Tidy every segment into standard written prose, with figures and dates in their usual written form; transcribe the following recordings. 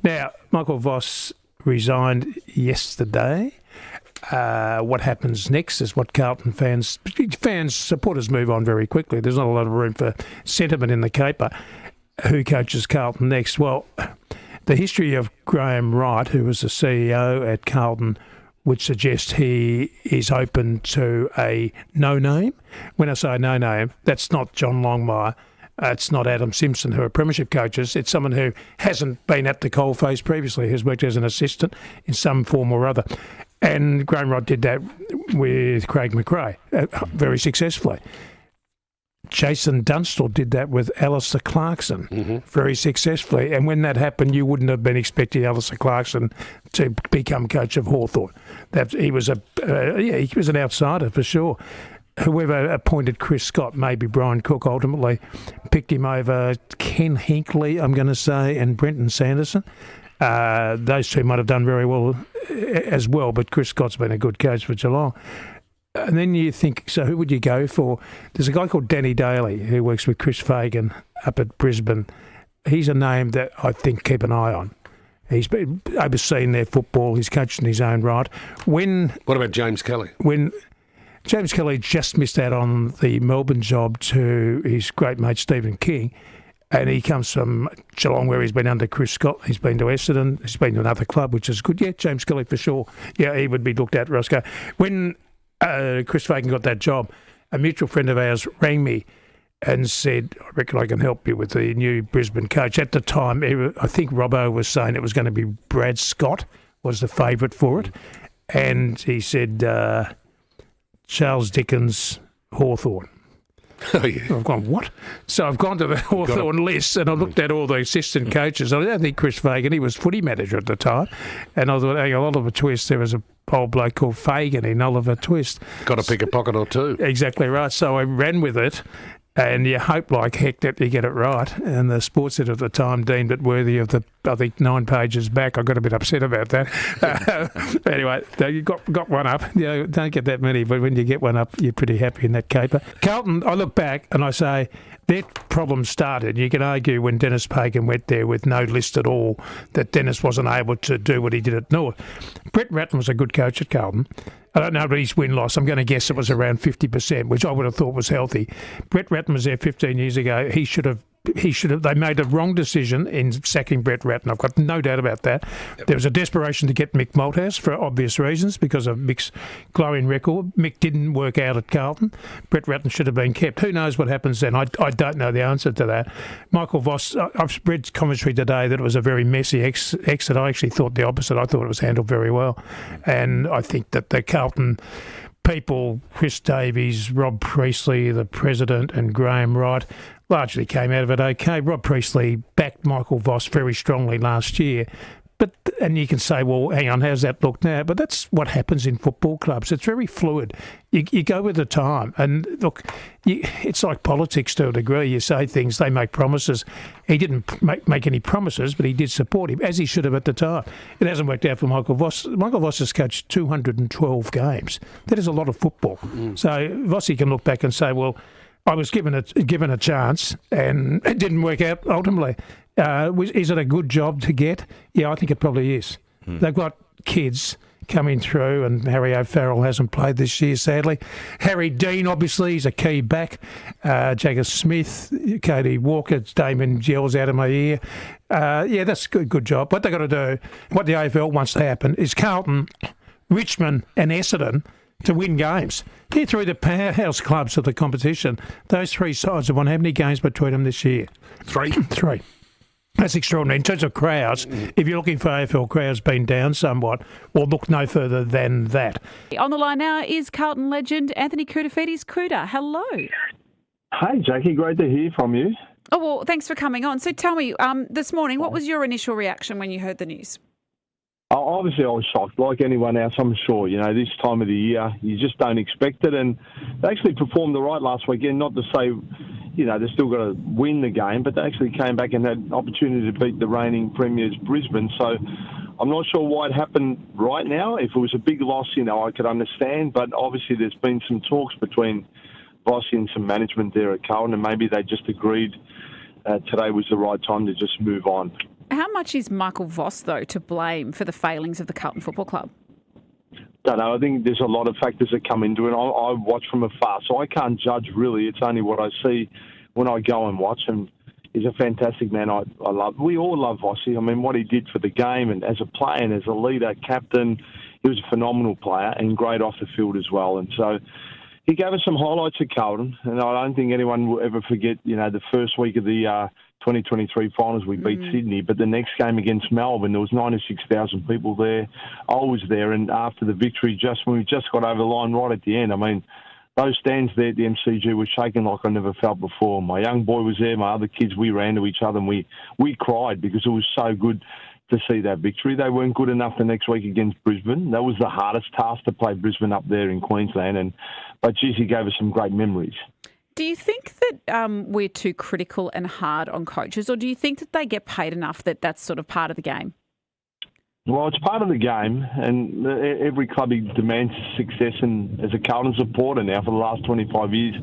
Now, Michael Voss resigned yesterday. What happens next is what Carlton supporters move on very quickly. There's not a lot of room for sentiment in the caper. Who coaches Carlton next? Well, the history of Graham Wright, who was the CEO at Carlton, would suggest he is open to a no-name. When I say no-name, that's not John Longmire. It's not Adam Simpson, who are premiership coaches. It's someone who hasn't been at the coalface previously, who's worked as an assistant in some form or other. And Graham Wright did that with Craig McRae very successfully. Jason Dunstall did that with Alistair Clarkson very successfully. And when that happened, you wouldn't have been expecting Alistair Clarkson to become coach of Hawthorn. He was an outsider for sure. Whoever appointed Chris Scott, maybe Brian Cook, ultimately picked him over Ken Hinkley, I'm going to say, and Brenton Sanderson. Those two might have done very well as well, but Chris Scott's been a good coach for Geelong. And then you think, so who would you go for? There's a guy called Danny Daly who works with Chris Fagan up at Brisbane. He's a name that I think keep an eye on. He's been overseeing their football. He's coached in his own right. What about James Kelly? When James Kelly just missed out on the Melbourne job to his great mate Stephen King, and he comes from Geelong where he's been under Chris Scott. He's been to Essendon. He's been to another club, which is good. Yeah, James Kelly for sure. Yeah, he would be looked at, Roscoe. When Chris Fagan got that job, a mutual friend of ours rang me and said, I reckon I can help you with the new Brisbane coach. At the time, I think Robbo was saying it was going to be Brad Scott was the favourite for it. And he said, Charles Dickens, Hawthorn. Oh, yeah. I've gone, what? So I've gone to the Hawthorn list and I looked at all the assistant coaches. I don't think Chris Fagan, he was footy manager at the time. And I thought, hey, Oliver Twist, there was a old bloke called Fagan in Oliver Twist. Got to pick a pocket or two. Exactly right. So I ran with it. And you hope like heck that you get it right. And the sports editor at the time deemed it worthy of the, I think, 9 pages back. I got a bit upset about that. Anyway, you got one up. You know, don't get that many, but when you get one up, you're pretty happy in that caper. Carlton, I look back and I say, their problem started. You can argue when Dennis Pagan went there with no list at all that Dennis wasn't able to do what he did at North. Brett Ratten was a good coach at Carlton. I don't know about his win-loss. I'm going to guess it was around 50%, which I would have thought was healthy. Brett Ratten was there 15 years ago. He should have. They made a wrong decision in sacking Brett Ratten. I've got no doubt about that. There was a desperation to get Mick Malthouse for obvious reasons because of Mick's glowing record. Mick didn't work out at Carlton. Brett Ratten should have been kept. Who knows what happens then? I don't know the answer to that. Michael Voss, I've read commentary today that it was a very messy exit. I actually thought the opposite. I thought it was handled very well. And I think that the Carlton people, Chris Davies, Rob Priestley, the president, and Graham Wright, largely came out of it okay. Rob Priestley backed Michael Voss very strongly last year. And you can say, well, hang on, how's that look now? But that's what happens in football clubs. It's very fluid. You go with the time. And look, it's like politics to a degree. You say things, they make promises. He didn't make any promises, but he did support him, as he should have at the time. It hasn't worked out for Michael Voss. Michael Voss has coached 212 games. That is a lot of football. So Vossy can look back and say, well, I was given a chance and it didn't work out ultimately. Is it a good job to get? Yeah, I think it probably is. They've got kids coming through and Harry O'Farrell hasn't played this year, sadly. Harry Dean, obviously, is a key back. Jagger Smith, Cody Walker, Damon yells out of my ear. Yeah, that's a good job. What they've got to do, what the AFL wants to happen is Carlton, Richmond and Essendon to win games. They're through the powerhouse clubs of the competition. Those three sides have won how many games between them this year? Three. That's extraordinary. In terms of crowds, if you're looking for AFL crowds being down somewhat, well, look no further than that. On the line now is Carlton legend Anthony Koutafidis. Kouta, hello. Hey, Jackie. Great to hear from you. Oh, well, thanks for coming on. So tell me, this morning, what was your initial reaction when you heard the news? Obviously, I was shocked, like anyone else, I'm sure. You know, this time of the year, you just don't expect it. And they actually performed all right last weekend, not to say, you know, they're still got to win the game, but they actually came back and had opportunity to beat the reigning premiers, Brisbane. So I'm not sure why it happened right now. If it was a big loss, you know, I could understand. But obviously there's been some talks between Voss and some management there at Carlton, and maybe they just agreed today was the right time to just move on. How much is Michael Voss, though, to blame for the failings of the Carlton Football Club? Don't know. I think there's a lot of factors that come into it. I watch from afar, so I can't judge really. It's only what I see when I go and watch. And he's a fantastic man. I love. We all love Vossi. I mean, what he did for the game and as a player and as a leader, captain, he was a phenomenal player and great off the field as well. And so he gave us some highlights at Carlton, and I don't think anyone will ever forget, the first week of the 2023 finals, we beat Sydney, but the next game against Melbourne, there was 96,000 people there. I was there, and after the victory, when we just got over the line right at the end, I mean, those stands there at the MCG were shaking like I never felt before. My young boy was there, my other kids, we ran to each other, and we cried because it was so good to see that victory. They weren't good enough the next week against Brisbane. That was the hardest task, to play Brisbane up there in Queensland, but geez, he gave us some great memories. Do you think that we're too critical and hard on coaches, or do you think that they get paid enough that that's sort of part of the game? Well, it's part of the game, and every club demands success. And as a Carlton supporter now for the last 25 years,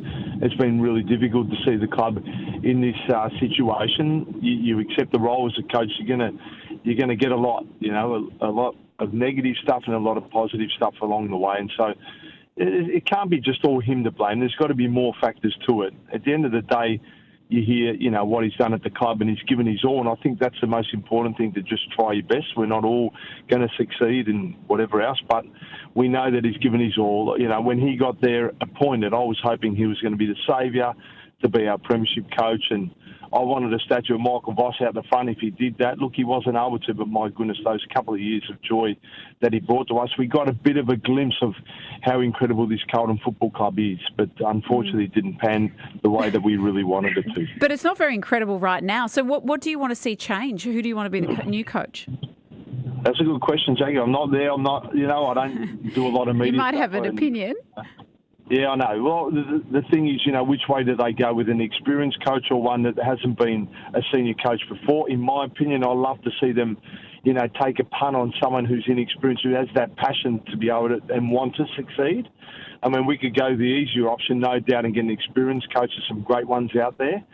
it's been really difficult to see the club in this situation. You accept the role as a coach, you're gonna get a lot, a lot of negative stuff and a lot of positive stuff along the way, and so it can't be just all him to blame. There's got to be more factors to it. At the end of the day, you hear, what he's done at the club, and he's given his all, and I think that's the most important thing, to just try your best. We're not all going to succeed and whatever else, but we know that he's given his all. When he got there appointed, I was hoping he was going to be the saviour, to be our premiership coach, and I wanted a statue of Michael Voss out the front if he did that. Look, he wasn't able to, but my goodness, those couple of years of joy that he brought to us, we got a bit of a glimpse of how incredible this Carlton Football Club is, but unfortunately it didn't pan the way that we really wanted it to. But it's not very incredible right now. So what do you want to see change? Who do you want to be the new coach? That's a good question, Jackie. I'm not there. I don't do a lot of media. You might have an opinion. Yeah, I know. Well, the thing is, which way do they go, with an experienced coach or one that hasn't been a senior coach before? In my opinion, I love to see them, take a punt on someone who's inexperienced, who has that passion to be able to and want to succeed. I mean, we could go the easier option, no doubt, and get an experienced coach. There's some great ones out there,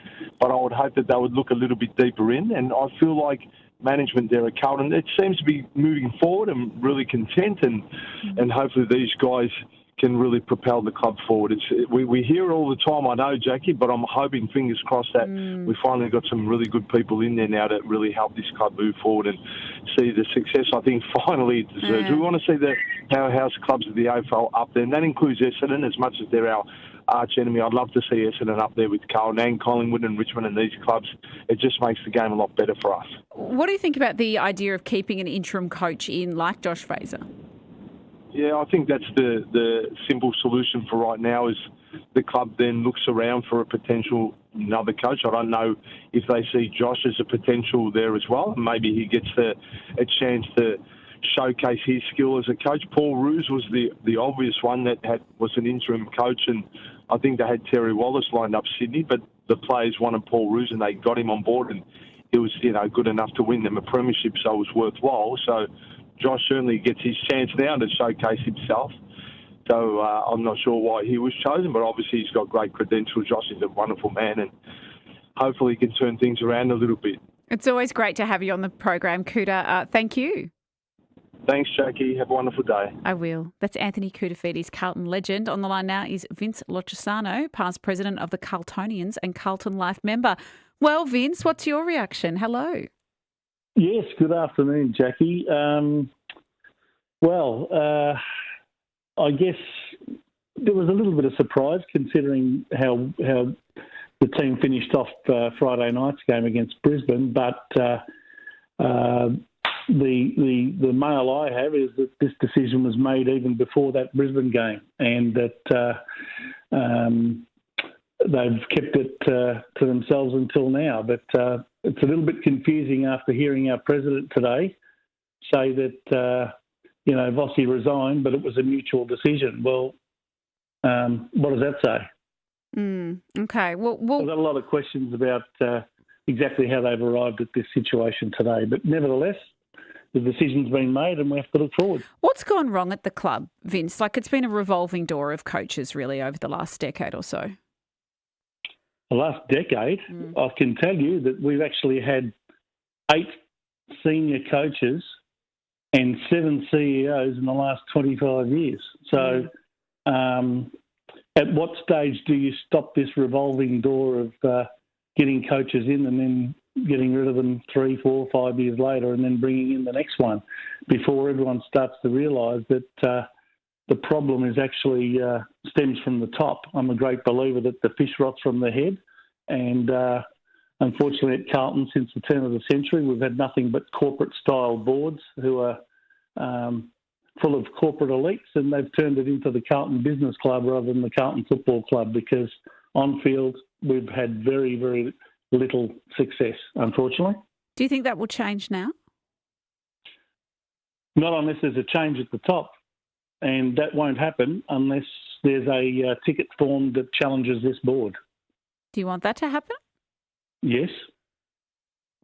but I would hope that they would look a little bit deeper in. And I feel like management there at Carlton, it seems to be moving forward and really content, and hopefully these guys can really propel the club forward. We hear it all the time, I know, Jackie, but I'm hoping, fingers crossed, that we finally got some really good people in there now to really help this club move forward and see the success I think finally it deserves. We want to see the powerhouse clubs of the AFL up there, and that includes Essendon, as much as they're our arch enemy. I'd love to see Essendon up there with Carlton and Collingwood and Richmond and these clubs. It just makes the game a lot better for us. What do you think about the idea of keeping an interim coach in, like Josh Fraser? Yeah, I think that's the simple solution for right now, is the club then looks around for a potential another coach. I don't know if they see Josh as a potential there as well. Maybe he gets a chance to showcase his skill as a coach. Paul Roos was the obvious one that was an interim coach, and I think they had Terry Wallace lined up Sydney, but the players wanted Paul Roos and they got him on board, and it was good enough to win them a premiership, so it was worthwhile. So Josh certainly gets his chance now to showcase himself. So I'm not sure why he was chosen, but obviously he's got great credentials. Josh is a wonderful man, and hopefully he can turn things around a little bit. It's always great to have you on the program, Kouta. Thank you. Thanks, Jackie. Have a wonderful day. I will. That's Anthony Koutafidis, Carlton legend. On the line now is Vince Loccisano, past president of the Carltonians and Carlton Life member. Well, Vince, what's your reaction? Hello. Yes, good afternoon, Jackie. I guess there was a little bit of surprise considering how the team finished off Friday night's game against Brisbane, but the mail I have is that this decision was made even before that Brisbane game, and that they've kept it to themselves until now. But it's a little bit confusing after hearing our president today say that Vossi resigned, but it was a mutual decision. Well, what does that say? Okay. Well, I've got a lot of questions about exactly how they've arrived at this situation today. But nevertheless, the decision's been made and we have to look forward. What's gone wrong at the club, Vince? Like, it's been a revolving door of coaches really over the last decade or so. The last decade, I can tell you that we've actually had 8 senior coaches and 7 CEOs in the last 25 years. So at what stage do you stop this revolving door of getting coaches in and then getting rid of them 3, 4, 5 years later and then bringing in the next one before everyone starts to realise that the problem is actually stems from the top? I'm a great believer that the fish rots from the head, and unfortunately at Carlton since the turn of the century we've had nothing but corporate-style boards who are full of corporate elites, and they've turned it into the Carlton Business Club rather than the Carlton Football Club, because on field we've had very, very little success, unfortunately. Do you think that will change now? Not unless there's a change at the top, and that won't happen unless there's a ticket form that challenges this board. Do you want that to happen? Yes.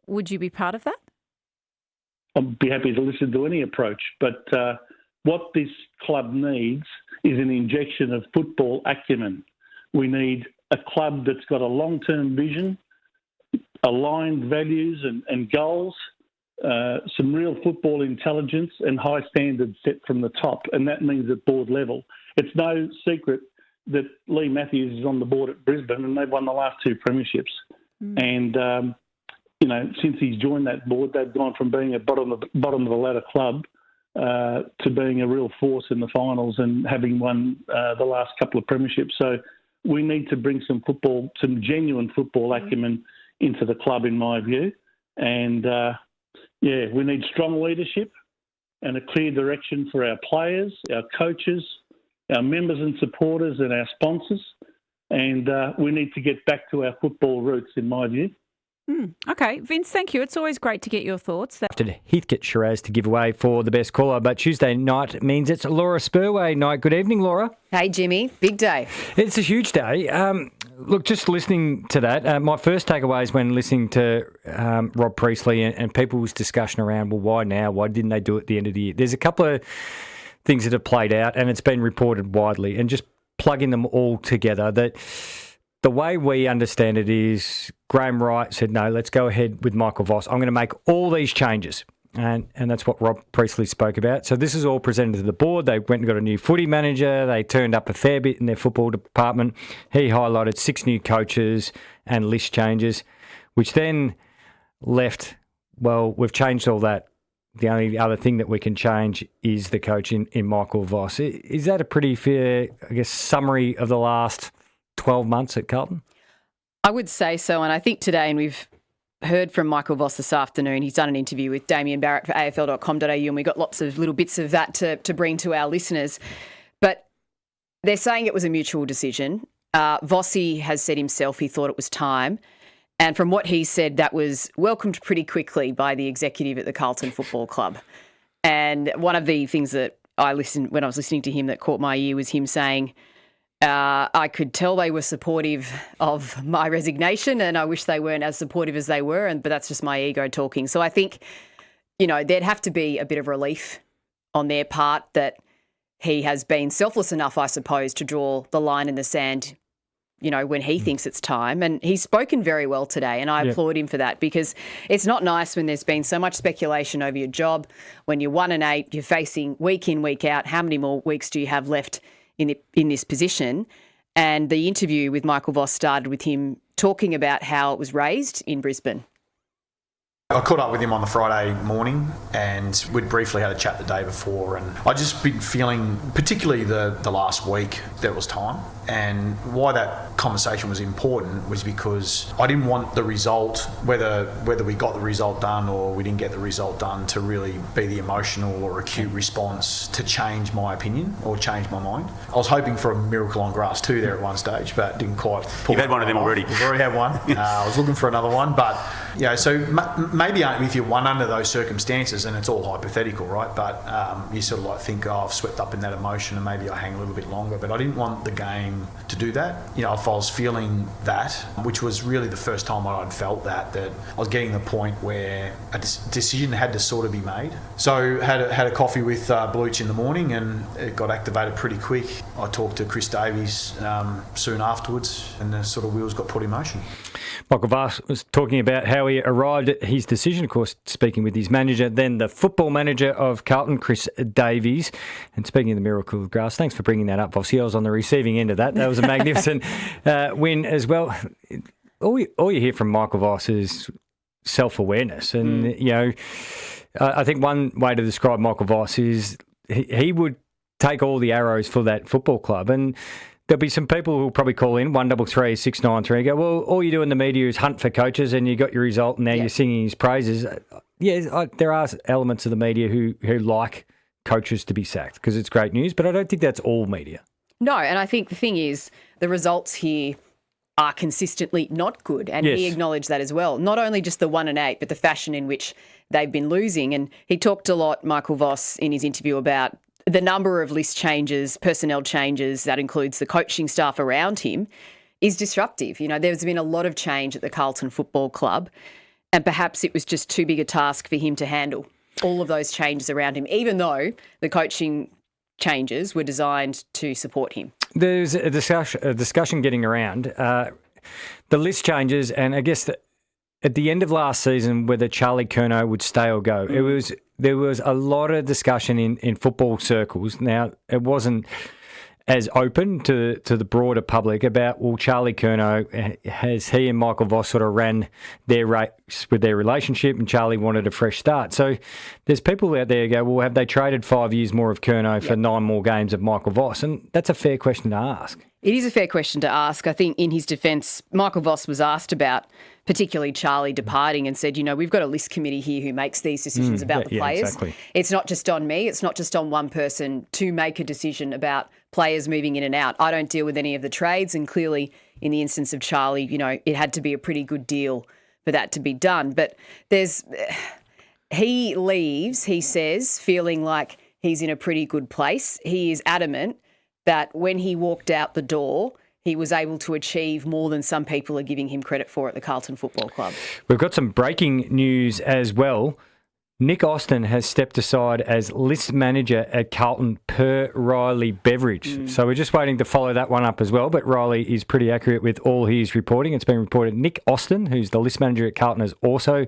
Would you be part of that? I'd be happy to listen to any approach, but what this club needs is an injection of football acumen. We need a club that's got a long-term vision, aligned values and goals, some real football intelligence and high standards set from the top, and that means at board level. It's no secret that Lee Matthews is on the board at Brisbane and they've won the last 2 premierships. And, since he's joined that board, they've gone from being a bottom of the ladder club to being a real force in the finals and having won the last couple of premierships. So we need to bring some genuine football acumen into the club, in my view. And, we need strong leadership and a clear direction for our players, our coaches, our members and supporters and our sponsors. And we need to get back to our football roots, in my view. Okay, Vince, thank you. It's always great to get your thoughts. Heathcote Shiraz to give away for the best caller, but Tuesday night means it's Laura Spurway night. Good evening, Laura. Hey, Jimmy. Big day. It's a huge day. Look, just listening to that, my first takeaway is when listening to Rob Priestley and people's discussion around, well, why now? Why didn't they do it at the end of the year? There's a couple of things that have played out, and it's been reported widely, and just plugging them all together, that the way we understand it is Graham Wright said, no, let's go ahead with Michael Voss. I'm going to make all these changes. And that's what Rob Priestley spoke about. So this is all presented to the board. They went and got a new footy manager. They turned up a fair bit in their football department. He highlighted 6 new coaches and list changes, which then left, well, we've changed all that. The only other thing that we can change is the coach in Michael Voss. Is that a pretty fair, I guess, summary of the last 12 months at Carlton? I would say so, and I think today, and we've heard from Michael Voss this afternoon, he's done an interview with Damien Barrett for afl.com.au, and we got lots of little bits of that to bring to our listeners. But they're saying it was a mutual decision. Vossi has said himself he thought it was time. And from what he said, that was welcomed pretty quickly by the executive at the Carlton Football Club. And one of the things that when I was listening to him that caught my ear was him saying, I could tell they were supportive of my resignation, and I wish they weren't as supportive as they were, but that's just my ego talking. So I think, there'd have to be a bit of relief on their part that he has been selfless enough, I suppose, to draw the line in the sand, when he thinks it's time. And he's spoken very well today, and I applaud him for that, because it's not nice when there's been so much speculation over your job. When you're 1-8, you're facing week in, week out, how many more weeks do you have left in this position? And the interview with Michael Voss started with him talking about how it was raised in Brisbane. I caught up with him on the Friday morning, and we'd briefly had a chat the day before, and I'd just been feeling, particularly the last week, that it was time. And why that conversation was important was because I didn't want the result, whether we got the result done or we didn't get the result done, to really be the emotional or acute response to change my opinion or change my mind. I was hoping for a miracle on grass too there at one stage, but didn't quite pull. You've had one of them already. We've already had one. I was looking for another one, but so maybe if you're one under those circumstances, and it's all hypothetical, right? But you sort of think, I've swept up in that emotion and maybe I hang a little bit longer. But I didn't want the game to do that. If I was feeling that, which was really the first time I'd felt that I was getting to the point where a decision had to sort of be made. So had a coffee with Bluch in the morning, and it got activated pretty quick. I talked to Chris Davies soon afterwards, and the sort of wheels got put in motion. Michael Voss was talking about how how he arrived at his decision, of course, speaking with his manager, then the football manager of Carlton, Chris Davies. And speaking of the miracle of grass, thanks for bringing that up, Voss. I was on the receiving end of that. That was a magnificent win as well. All you hear from Michael Voss is self-awareness. And, I think one way to describe Michael Voss is he would take all the arrows for that football club. And there'll be some people who will probably call in 133 693 and go, well, all you do in the media is hunt for coaches and you got your result and now you're singing his praises. There are elements of the media who like coaches to be sacked because it's great news, but I don't think that's all media. No, and I think the thing is the results here are consistently not good, and he acknowledged that as well. Not only just the 1-8, but the fashion in which they've been losing. And he talked a lot, Michael Voss, in his interview about the number of list changes, personnel changes, that includes the coaching staff around him, is disruptive. There's been a lot of change at the Carlton Football Club, and perhaps it was just too big a task for him to handle all of those changes around him, even though the coaching changes were designed to support him. There's a discussion getting around the list changes, and I guess at the end of last season whether Charlie Curnow would stay or go. There was a lot of discussion in football circles. Now, it wasn't as open to the broader public about, well, Charlie Curnow, has he and Michael Voss sort of ran their race with their relationship and Charlie wanted a fresh start. So there's people out there who go, well, have they traded 5 years more of Curnow for 9 more games of Michael Voss? And that's a fair question to ask. It is a fair question to ask. I think in his defence, Michael Voss was asked about particularly Charlie departing and said, we've got a list committee here who makes these decisions about the players. Exactly. It's not just on me. It's not just on one person to make a decision about players moving in and out. I don't deal with any of the trades. And clearly, in the instance of Charlie, it had to be a pretty good deal for that to be done. But he leaves, he says, feeling like he's in a pretty good place. He is adamant that when he walked out the door, he was able to achieve more than some people are giving him credit for at the Carlton Football Club. We've got some breaking news as well. Nick Austin has stepped aside as list manager at Carlton per Riley Beveridge. So we're just waiting to follow that one up as well. But Riley is pretty accurate with all he's reporting. It's been reported Nick Austin, who's the list manager at Carlton, has also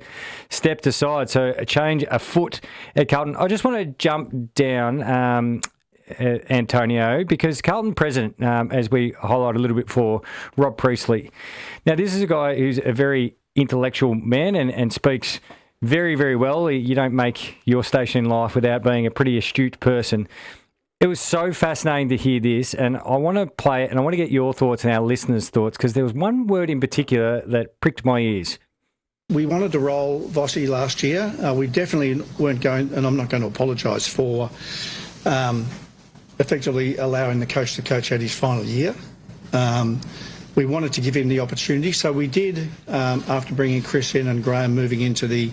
stepped aside. So a change afoot at Carlton. I just want to jump down, Antonio, because Carlton president, as we highlighted a little bit for Rob Priestley. Now, this is a guy who's a very intellectual man and speaks very, very well. You don't make your station in life without being a pretty astute person. It was so fascinating to hear this, and I want to play it, and I want to get your thoughts and our listeners' thoughts, because there was one word in particular that pricked my ears. We wanted to roll Vossi last year. We definitely weren't going, and I'm not going to apologise for effectively allowing the coach to coach out his final year. We wanted to give him the opportunity, so we did, after bringing Chris in and Graham moving into the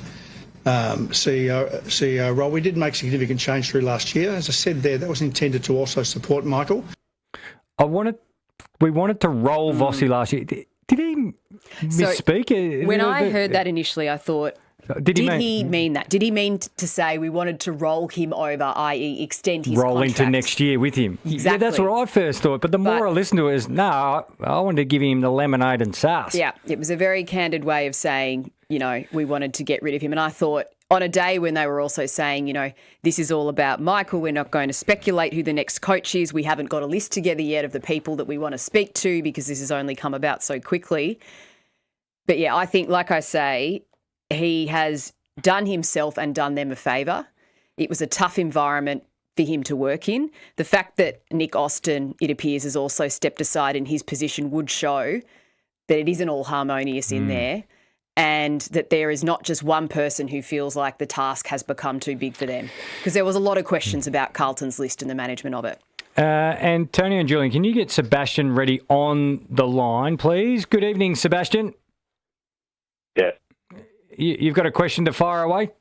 CEO role. We did make significant change through last year. As I said there, that was intended to also support Michael. We wanted to roll Vossi last year. Did he misspeak? When I heard that initially, I thought, did he mean that? Did he mean to say we wanted to roll him over, i.e. extend his roll contract? Into next year with him? Exactly. Yeah, that's what I first thought. But the more I listened to it, I wanted to give him the lemonade and sass. Yeah, it was a very candid way of saying, we wanted to get rid of him. And I thought, on a day when they were also saying, this is all about Michael, we're not going to speculate who the next coach is. We haven't got a list together yet of the people that we want to speak to because this has only come about so quickly. But yeah, I think, like I say, he has done himself and done them a favour. It was a tough environment for him to work in. The fact that Nick Austin, it appears, has also stepped aside in his position would show that it isn't all harmonious in there, and that there is not just one person who feels like the task has become too big for them. Because there was a lot of questions about Carlton's list and the management of it. And Tony and Julian, can you get Sebastian ready on the line, please? Good evening, Sebastian. Yeah. You've got a question to fire away?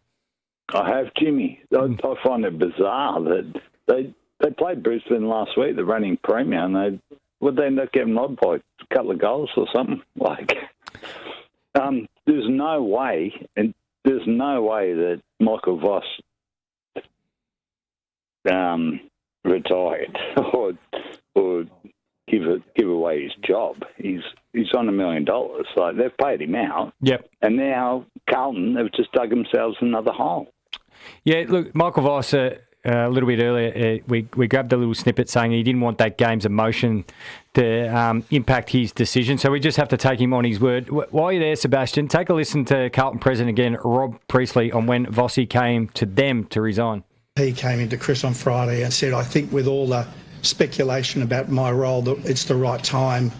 I have, Jimmy. I find it bizarre that they played Brisbane last week, the reigning premier, and would they end up getting robbed by a couple of goals or something? There's no way that Michael Voss retired or give away his job. He's on $1 million. Like, they've paid him out. Yep. And now Carlton have just dug themselves another hole. Yeah, look, Michael Voss, a little bit earlier, we grabbed a little snippet saying he didn't want that game's emotion to impact his decision. So we just have to take him on his word. While you're there, Sebastian, take a listen to Carlton President again, Rob Priestley, on when Vossi came to them to resign. He came into Chris on Friday and said, I think with all the speculation about my role, that it's the right time.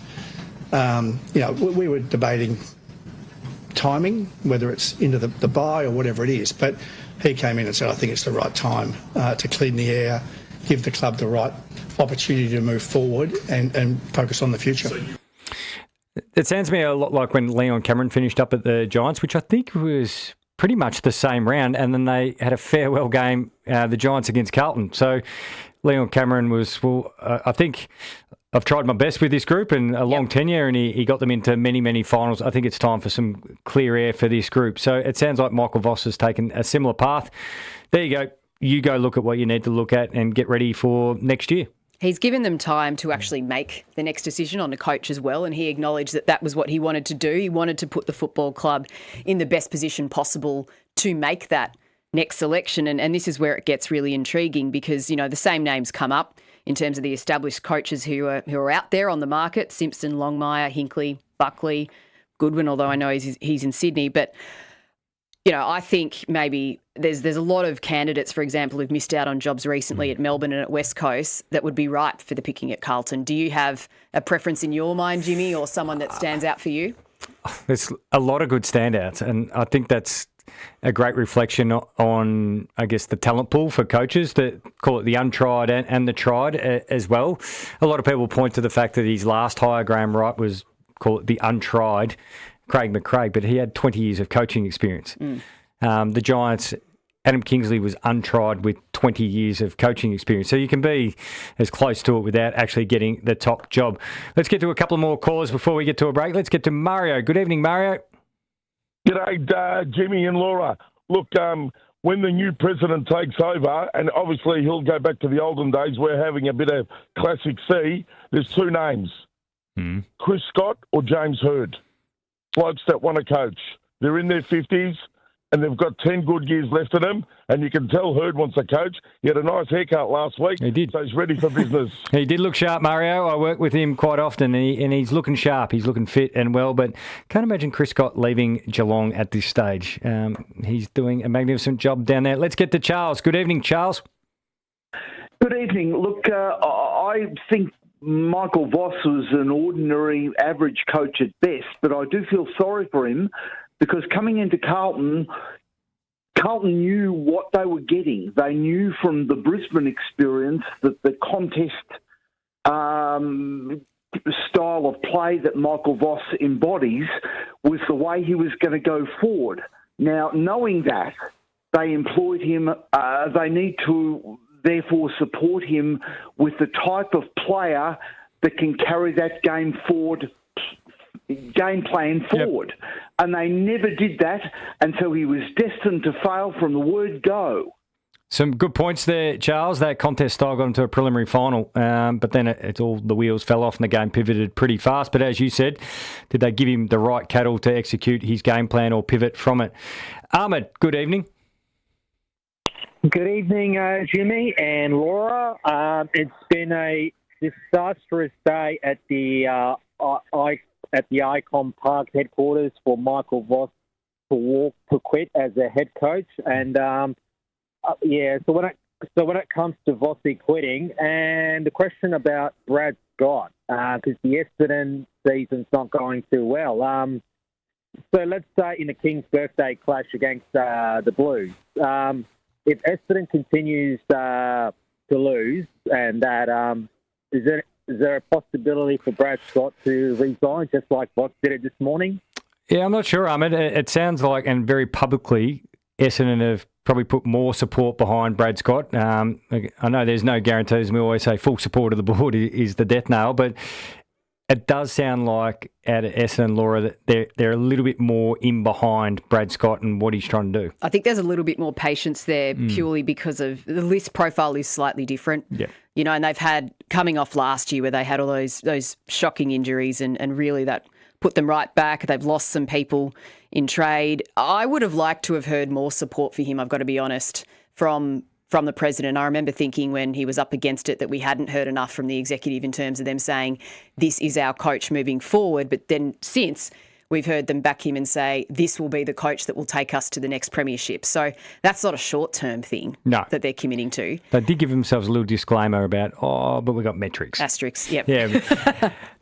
We were debating timing, whether it's into the bye or whatever it is. But he came in and said, I think it's the right time to clean the air, give the club the right opportunity to move forward and focus on the future. It sounds to me a lot like when Leon Cameron finished up at the Giants, which I think was pretty much the same round, and then they had a farewell game, the Giants against Carlton. So Leon Cameron was, I think I've tried my best with this group and a long tenure, and he got them into many, many finals. I think it's time for some clear air for this group. So it sounds like Michael Voss has taken a similar path. There you go. You go look at what you need to look at and get ready for next year. He's given them time to actually make the next decision on a coach as well, and he acknowledged that was what he wanted to do. He wanted to put the football club in the best position possible to make that next selection, and this is where it gets really intriguing because, the same names come up in terms of the established coaches who are out there on the market: Simpson, Longmire, Hinkley, Buckley, Goodwin, although I know he's in Sydney. But, I think maybe there's a lot of candidates, for example, who've missed out on jobs recently at Melbourne and at West Coast that would be ripe for the picking at Carlton. Do you have a preference in your mind, Jimmy, or someone that stands out for you? There's a lot of good standouts, and I think that's a great reflection on, I guess, the talent pool for coaches, that call it the untried and the tried as well. A lot of people point to the fact that his last hire, Graham Wright, was, call it the untried Craig McCraig, but he had 20 years of coaching experience. The Giants, Adam Kingsley was untried with 20 years of coaching experience. So you can be as close to it without actually getting the top job. Let's get to a couple of more callers before we get to a break. Let's get to Mario. Good evening, Mario. G'day, Jimmy and Laura. Look, when the new president takes over, and obviously he'll go back to the olden days, we're having a bit of classic C. There's two names, Chris Scott or James Hird. Blokes that want to coach. They're in their 50s, and they've got 10 good years left in them, and you can tell Hird wants to coach. He had a nice haircut last week. He did. So he's ready for business. He did look sharp, Mario. I work with him quite often, and he's looking sharp. He's looking fit and well, but can't imagine Chris Scott leaving Geelong at this stage. He's doing a magnificent job down there. Let's get to Charles. Good evening, Charles. Good evening. Look, I think Michael Voss was an ordinary, average coach at best, but I do feel sorry for him because coming into Carlton knew what they were getting. They knew from the Brisbane experience that the contest style of play that Michael Voss embodies was the way he was going to go forward. Now, knowing that, they employed him. They need to therefore support him with the type of player that can carry that game plan forward. Yep. And they never did that, and so he was destined to fail from the word go. Some good points there, Charles. That contest style got into a preliminary final, but then it's all the wheels fell off and the game pivoted pretty fast. But as you said, did they give him the right cattle to execute his game plan or pivot from it? Ahmed, good evening. Good evening, Jimmy and Laura. It's been a disastrous day at the Icon Park headquarters for Michael Voss to quit as a head coach, and So when it comes to Vossi quitting, and the question about Brad Scott, because the Essendon season's not going too well. So let's say in the King's birthday clash against the Blues. If Essendon continues to lose, and that is there a possibility for Brad Scott to resign, just like Voss did it this morning? Yeah, I'm not sure, Ahmed. It sounds like, and very publicly, Essendon have probably put more support behind Brad Scott. I know there's no guarantees, and we always say full support of the board is the death nail, but it does sound like out of Essendon and Laura that they're a little bit more in behind Brad Scott and what he's trying to do. I think there's a little bit more patience there purely because of the list profile is slightly different. Yeah. You know, and they've had, coming off last year where they had all those shocking injuries and really that put them right back. They've lost some people in trade. I would have liked to have heard more support for him, I've got to be honest, from the president. I remember thinking when he was up against it that we hadn't heard enough from the executive in terms of them saying, this is our coach moving forward. But then since we've heard them back him and say, this will be the coach that will take us to the next premiership. So that's not a short-term thing that they're committing to. They did give themselves a little disclaimer about, but we've got metrics. Asterisks, yep. Yeah.